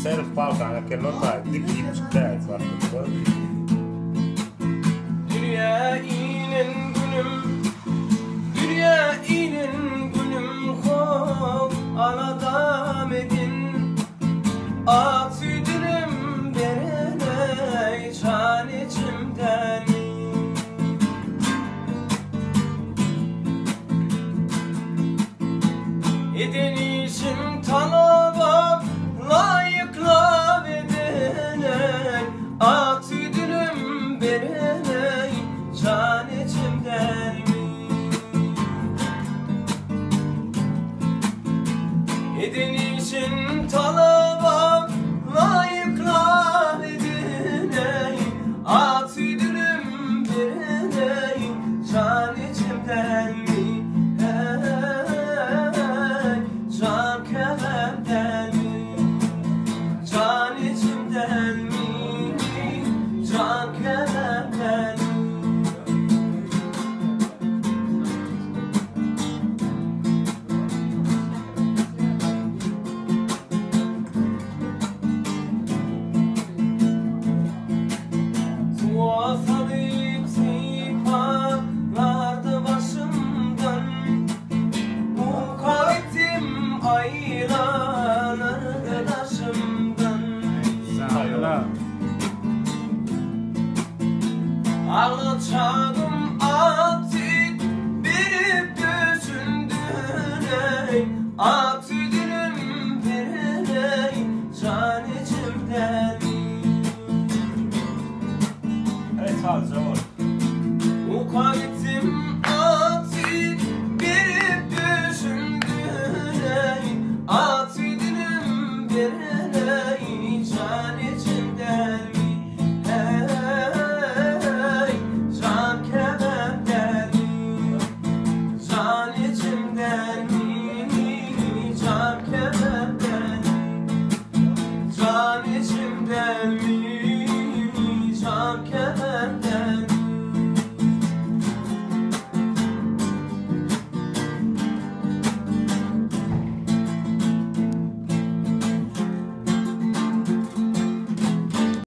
Serve para alguém que não está de equipes que tem, sabe? Dünya inin günüm, dünya inin günüm hol anadam edin. At üdürüm berene can içimden. Eden işim talaba layıkla bedene. At üdürüm berene can içimden mi? Eden işin talaba layıkla bedene. At üdürüm berene can içimden mi? Can kememden mi? Can içimden mi? Can kememden mi? Tuğasalıp sipalardı başımdan. Mukavetim ayıran arkadaşımdan. Ağlaçadım atıp bir düşündüğüne. At üdürüm verene can içimden. Evet, sağ ol. Mukavetim atıp bir düşündüğüne. At üdürüm verene can içimden. Can kememden mi? Can içimden mi? Can kememden mi? Can içimden mi?